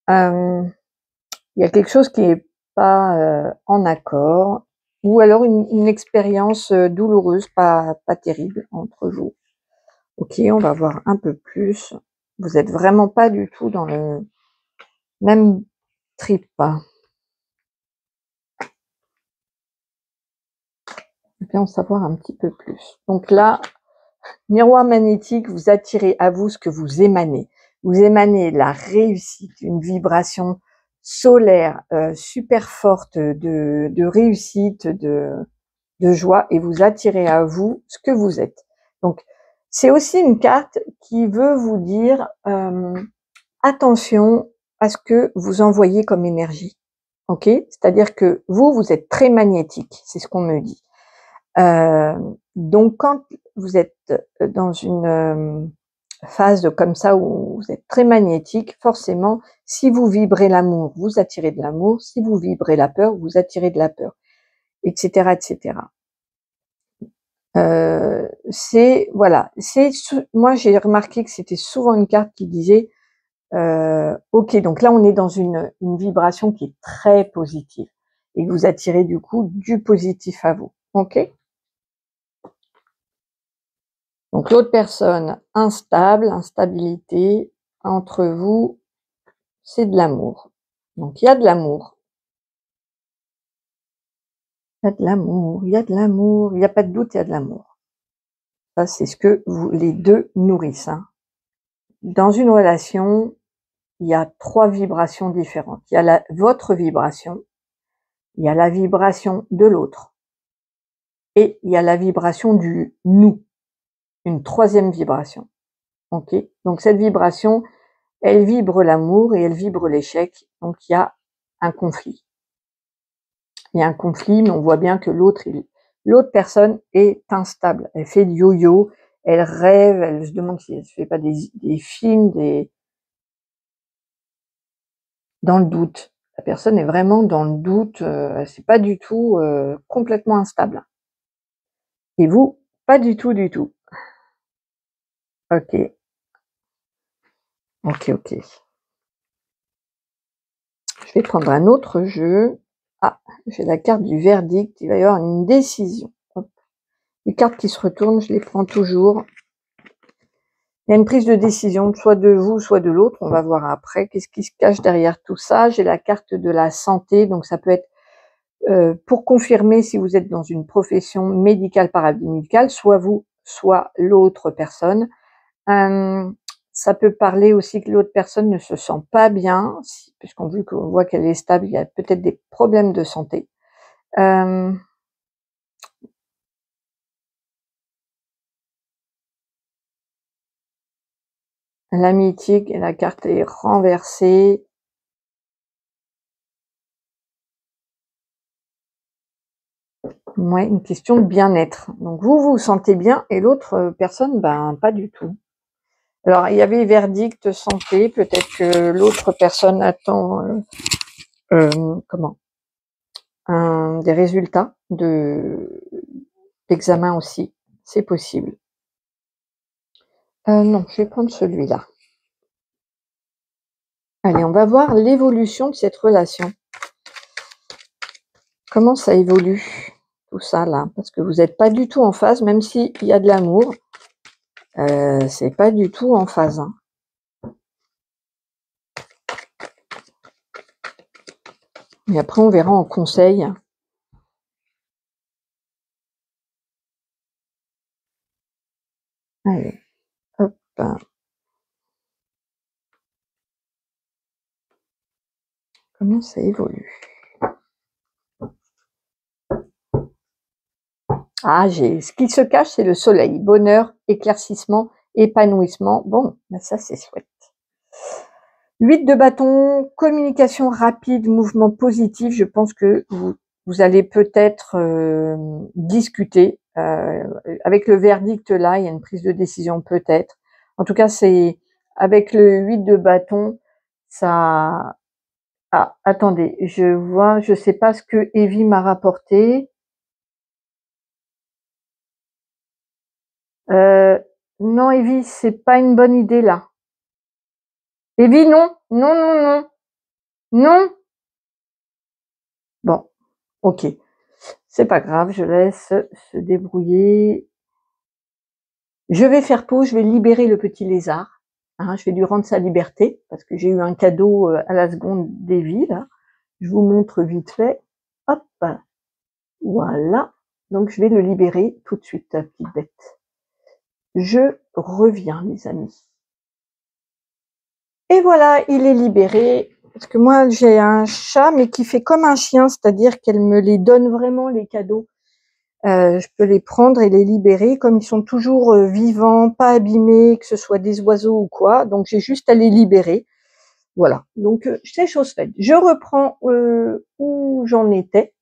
Il y a quelque chose qui est pas en accord, ou alors une expérience douloureuse, pas terrible entre vous. Ok, on va voir un peu plus. Vous êtes vraiment pas du tout dans le même trip. Je vais en savoir un petit peu plus. Donc là, miroir magnétique, vous attirez à vous ce que vous émanez. Vous émanez la réussite, une vibration solaire super forte de réussite, de joie, et vous attirez à vous ce que vous êtes. Donc, c'est aussi une carte qui veut vous dire attention à ce que vous envoyez comme énergie. Ok? C'est-à-dire que vous êtes très magnétique, c'est ce qu'on me dit. Donc, quand vous êtes dans une phase comme ça où vous êtes très magnétique, forcément, si vous vibrez l'amour, vous attirez de l'amour. Si vous vibrez la peur, vous attirez de la peur, etc., etc. C'est voilà, moi j'ai remarqué que c'était souvent une carte qui disait ok, donc là on est dans une vibration qui est très positive et que vous attirez du coup du positif à vous. Ok. Donc l'autre personne instable, instabilité entre vous, c'est de l'amour. Donc il y a de l'amour. Il y a de l'amour, il y a de l'amour, il n'y a pas de doute, il y a de l'amour. Ça, c'est ce que vous, les deux nourrissent. Hein. Dans une relation, il y a 3 vibrations différentes. Il y a votre vibration, il y a la vibration de l'autre, et il y a la vibration du nous, une 3e vibration. Ok. Donc cette vibration, elle vibre l'amour et elle vibre l'échec. Donc il y a un conflit. Il y a un conflit, mais on voit bien que l'autre personne est instable. Elle fait du yo-yo, elle rêve, elle se demande si elle se fait pas des films, dans le doute. La personne est vraiment dans le doute, c'est pas du tout complètement instable. Et vous, pas du tout, du tout. Ok. Ok, ok. Je vais prendre un autre jeu. Ah, j'ai la carte du verdict. Il va y avoir une décision. Hop. Les cartes qui se retournent, je les prends toujours. Il y a une prise de décision, soit de vous, soit de l'autre. On va voir après. Qu'est-ce qui se cache derrière tout ça? J'ai la carte de la santé. Donc, ça peut être pour confirmer si vous êtes dans une profession médicale, paramédicale, soit vous, soit l'autre personne. Ça peut parler aussi que l'autre personne ne se sent pas bien, puisqu'on voit qu'elle est stable, il y a peut-être des problèmes de santé. L'amitié, la carte est renversée. Ouais, une question de bien-être. Donc vous vous sentez bien et l'autre personne, ben pas du tout. Alors il y avait verdict santé, peut-être que l'autre personne attend comment des résultats d'examen aussi, c'est possible. Non, je vais prendre celui-là. Allez, on va voir l'évolution de cette relation. Comment ça évolue? tout ça là, parce que vous n'êtes pas du tout en phase, même s'il y a de l'amour, c'est pas du tout en phase, hein. Et après, on verra en conseil. Allez, hop. Comment ça évolue? Ah, ce qui se cache, c'est le soleil. Bonheur, éclaircissement, épanouissement. Bon, ben ça, c'est chouette. 8 de bâton, communication rapide, mouvement positif. Je pense que vous allez peut-être discuter. Avec le verdict là, il y a une prise de décision peut-être. En tout cas, c'est avec le 8 de bâton, ça... Ah, attendez, je vois, je sais pas ce que Evie m'a rapporté. Non, Evie, c'est pas une bonne idée là. Evie, non, non, non, non, non. Bon, ok. C'est pas grave, je laisse se débrouiller. Je vais faire pause, je vais libérer le petit lézard. Hein, je vais lui rendre sa liberté, parce que j'ai eu un cadeau à la seconde d'Evie, là. Je vous montre vite fait. Hop, voilà. Donc je vais le libérer tout de suite, la petite bête. Je reviens, les amis. Et voilà, il est libéré. Parce que moi, j'ai un chat, mais qui fait comme un chien, c'est-à-dire qu'elle me les donne vraiment, les cadeaux. Je peux les prendre et les libérer, comme ils sont toujours vivants, pas abîmés, que ce soit des oiseaux ou quoi. Donc, j'ai juste à les libérer. Voilà. Donc, c'est chose faite. Je reprends où j'en étais.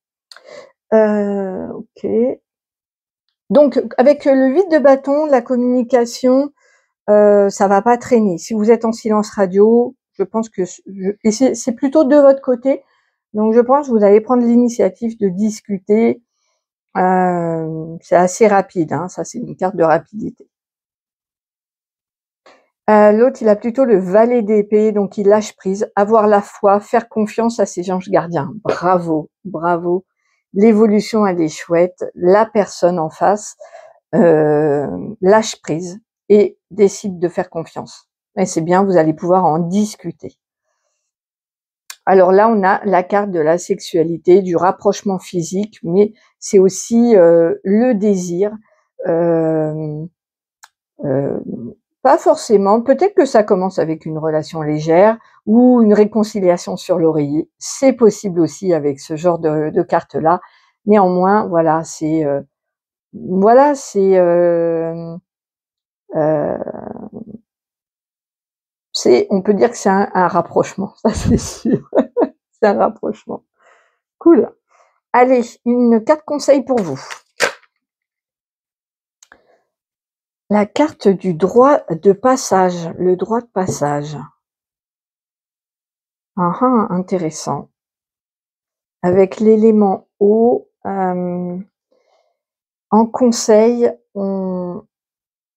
Ok. Donc, avec le 8 de bâton, la communication, ça va pas traîner. Si vous êtes en silence radio, je pense que et c'est plutôt de votre côté. Donc je pense que vous allez prendre l'initiative de discuter. C'est assez rapide, hein, ça c'est une carte de rapidité. L'autre, il a plutôt le valet d'épée, donc il lâche prise, avoir la foi, faire confiance à ses anges gardiens. Bravo, bravo. L'évolution, elle est chouette. La personne en face lâche prise et décide de faire confiance. Et c'est bien, vous allez pouvoir en discuter. Alors là, on a la carte de la sexualité, du rapprochement physique, mais c'est aussi le désir. Pas forcément, peut-être que ça commence avec une relation légère ou une réconciliation sur l'oreiller. C'est possible aussi avec ce genre de carte-là. Néanmoins, voilà, c'est on peut dire que c'est un rapprochement, ça c'est sûr. C'est un rapprochement. Cool. Allez, une carte conseil pour vous. La carte du droit de passage, le droit de passage. Ah, intéressant. Avec l'élément eau, en conseil,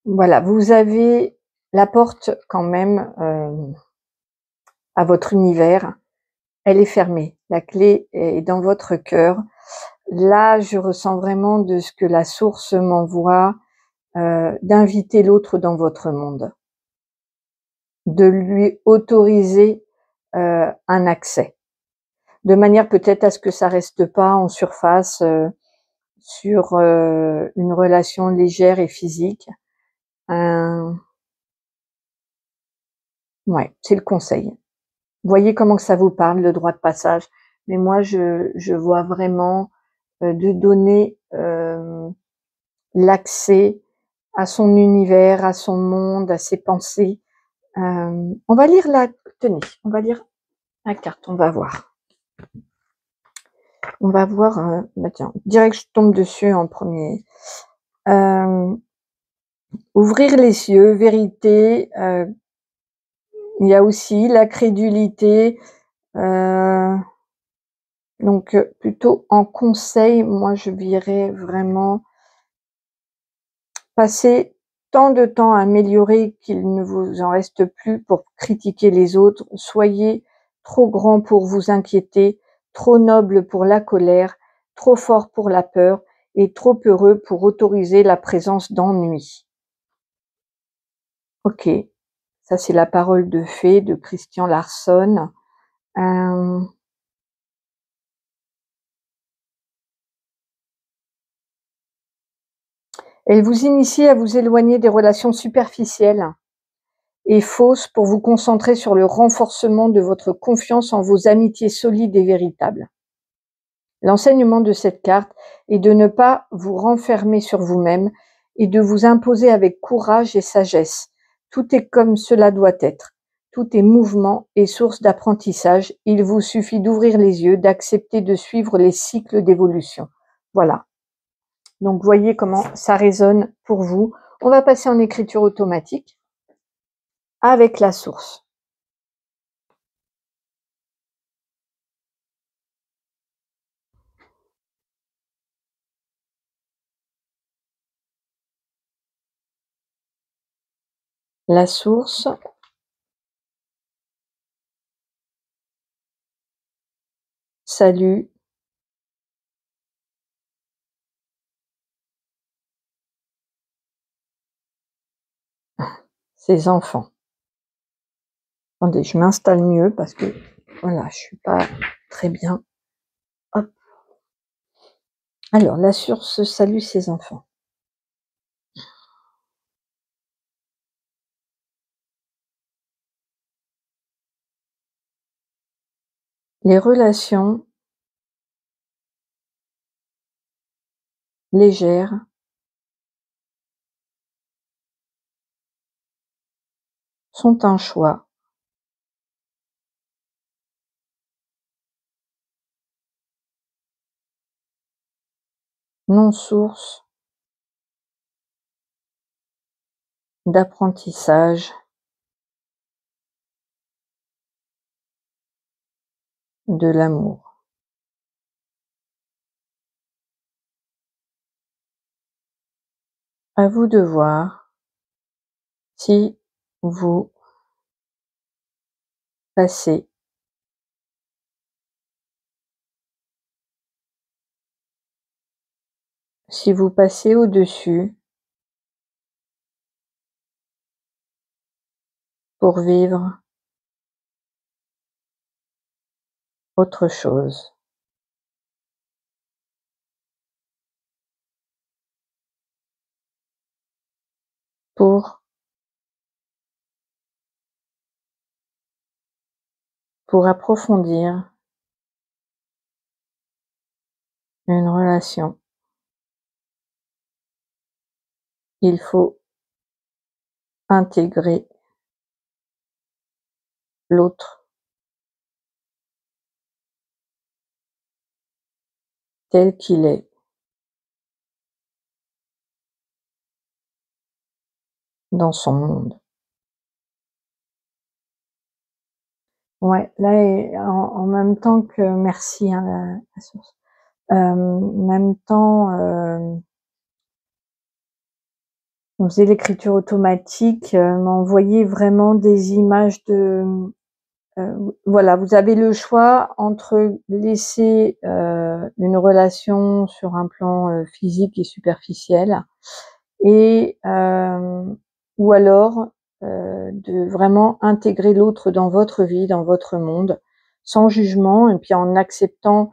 voilà, vous avez la porte quand même à votre univers. Elle est fermée. La clé est dans votre cœur. Là, je ressens vraiment de ce que la source m'envoie, d'inviter l'autre dans votre monde, de lui autoriser un accès, de manière peut-être à ce que ça reste pas en surface sur une relation légère et physique. Ouais, c'est le conseil. Voyez comment que ça vous parle, le droit de passage. Mais moi, je vois vraiment de donner l'accès à son univers, à son monde, à ses pensées. On va lire tenez, on va lire la carte, on va voir. On va voir, bah tiens, direct je tombe dessus en premier. Ouvrir les yeux, vérité. Il y a aussi la crédulité. Donc plutôt en conseil, moi je dirais vraiment passer tant de temps à améliorer qu'il ne vous en reste plus pour critiquer les autres. Soyez trop grand pour vous inquiéter, trop noble pour la colère, trop fort pour la peur, et trop heureux pour autoriser la présence d'ennui. Ok, ça c'est la parole de fée de Christian Larsson. Elle vous initie à vous éloigner des relations superficielles et fausses pour vous concentrer sur le renforcement de votre confiance en vos amitiés solides et véritables. L'enseignement de cette carte est de ne pas vous renfermer sur vous-même et de vous imposer avec courage et sagesse. Tout est comme cela doit être. Tout est mouvement et source d'apprentissage. Il vous suffit d'ouvrir les yeux, d'accepter de suivre les cycles d'évolution. Voilà. Donc, voyez comment ça résonne pour vous. On va passer en écriture automatique avec la source. La source. Salut. Ses enfants. Attendez, je m'installe mieux parce que voilà, je suis pas très bien. Hop. Alors, la source salue ses enfants. Les relations légères sont un choix. Non source d'apprentissage, de l'amour. À vous de voir si vous passez au-dessus pour vivre autre chose. Pour approfondir une relation, il faut intégrer l'autre tel qu'il est dans son monde. Ouais, là, et en même temps que merci, hein, la source. En même temps, on faisait l'écriture automatique, m'envoyait vraiment des images de, voilà, vous avez le choix entre laisser une relation sur un plan physique et superficiel, et ou alors de vraiment intégrer l'autre dans votre vie, dans votre monde, sans jugement, et puis en acceptant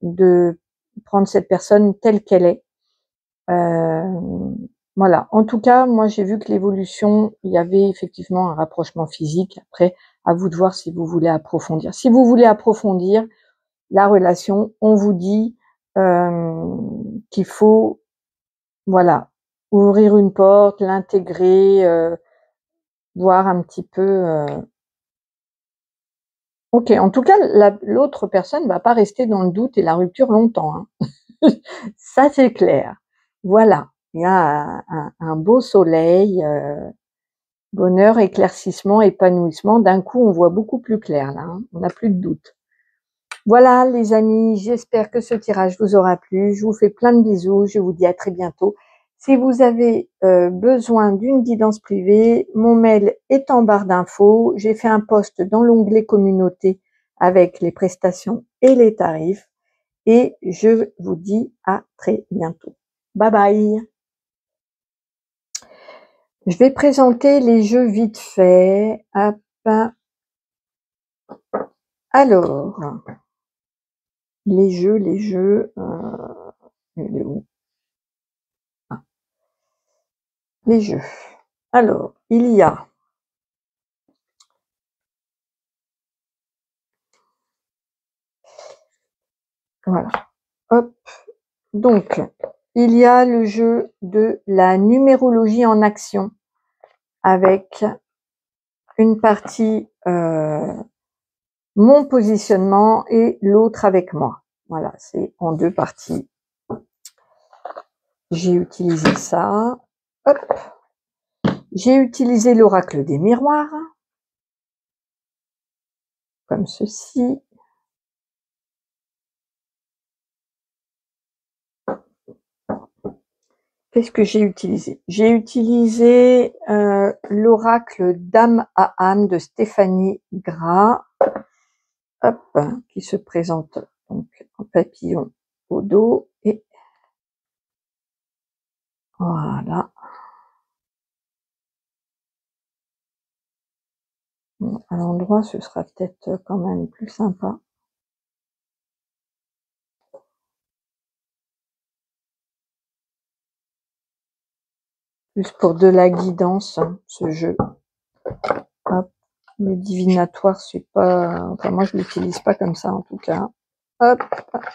de prendre cette personne telle qu'elle est. Voilà. En tout cas, moi j'ai vu que l'évolution, il y avait effectivement un rapprochement physique. Après, à vous de voir si vous voulez approfondir. Si vous voulez approfondir la relation, on vous dit qu'il faut, voilà, ouvrir une porte, l'intégrer, voir un petit peu. Ok, en tout cas, l'autre personne va pas rester dans le doute et la rupture longtemps, hein. Ça c'est clair. Voilà, il y a un beau soleil, bonheur, éclaircissement, épanouissement. D'un coup, on voit beaucoup plus clair là, hein. On n'a plus de doute. Voilà les amis, j'espère que ce tirage vous aura plu. Je vous fais plein de bisous, je vous dis à très bientôt. Si vous avez besoin d'une guidance privée, mon mail est en barre d'infos. J'ai fait un post dans l'onglet communauté avec les prestations et les tarifs. Et je vous dis à très bientôt. Bye bye. Je vais présenter les jeux vite fait. Hop. Alors, les jeux, il est où? Ah, les jeux. Alors, il y a voilà. Hop. Donc, il y a le jeu de la numérologie en action avec une partie mon positionnement et l'autre avec moi. Voilà, c'est en deux parties. J'ai utilisé ça. Hop. J'ai utilisé l'oracle des miroirs, comme ceci. Qu'est-ce que j'ai utilisé? J'ai utilisé l'oracle d'âme à âme de Stéphanie Gras, hop, qui se présente donc en papillon au dos et voilà. Bon, à l'endroit, ce sera peut-être quand même plus sympa. Plus pour de la guidance, ce jeu. Hop. Le divinatoire, c'est pas, enfin moi je l'utilise pas comme ça en tout cas. Hop,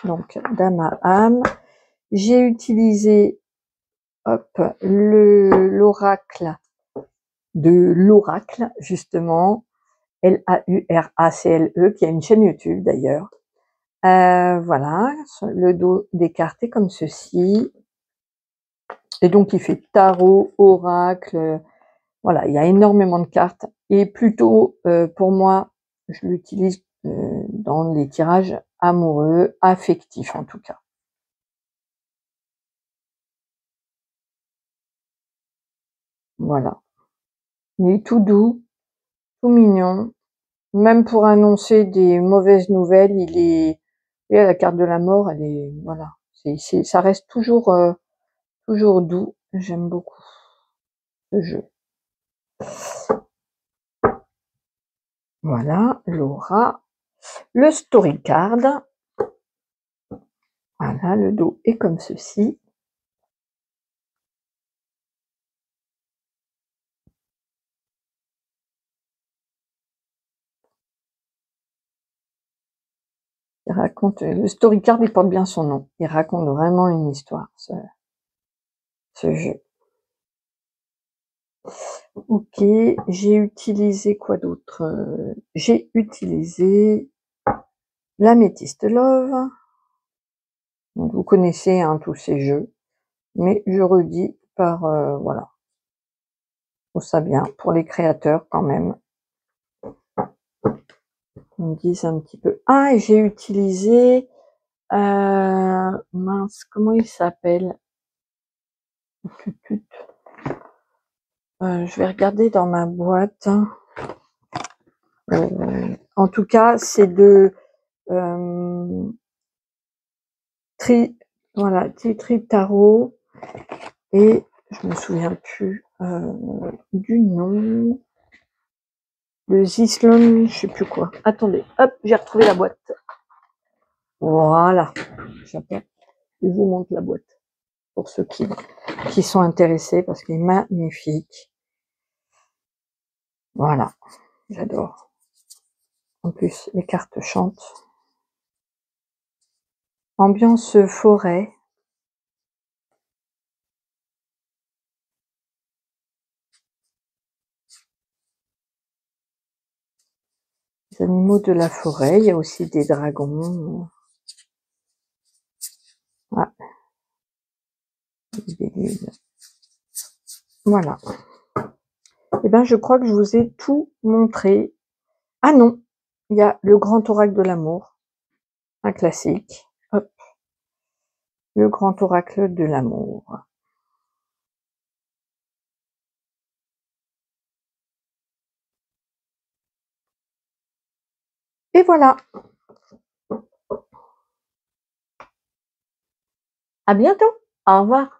donc dame à âme. J'ai utilisé, hop, l'oracle de l'oracle justement, Lauracle, qui a une chaîne YouTube d'ailleurs. Voilà, le dos décarté comme ceci. Et donc il fait tarot, oracle. Voilà, il y a énormément de cartes et plutôt pour moi, je l'utilise dans les tirages amoureux, affectifs en tout cas. Voilà. Il est tout doux, tout mignon. Même pour annoncer des mauvaises nouvelles, il est... Et la carte de la mort, elle est... Voilà. Ça reste toujours, toujours doux. J'aime beaucoup ce jeu. Voilà, Laura. Le story card. Voilà, le dos est comme ceci. Il raconte, le story card, il porte bien son nom. Il raconte vraiment une histoire, ce jeu. Ok, j'ai utilisé quoi d'autre? J'ai utilisé l'améthyste love. Donc vous connaissez hein, tous ces jeux, mais je redis par voilà, je trouve ça bien pour les créateurs quand même. On me dise un petit peu. Ah, et j'ai utilisé mince, comment il s'appelle? Je vais regarder dans ma boîte. En tout cas, c'est de voilà, tri tarot et je me souviens plus du nom. Le Zislon, je sais plus quoi. Attendez, hop, j'ai retrouvé la boîte. Voilà. Je vous montre la boîte pour ceux qui sont intéressés parce qu'il est magnifique. Voilà, j'adore. En plus, les cartes chantent. Ambiance forêt. Les animaux de la forêt. Il y a aussi des dragons. Ah. Voilà. Eh ben, je crois que je vous ai tout montré. Ah non, il y a le grand oracle de l'amour, un classique. Hop, le grand oracle de l'amour. Et voilà. À bientôt. Au revoir.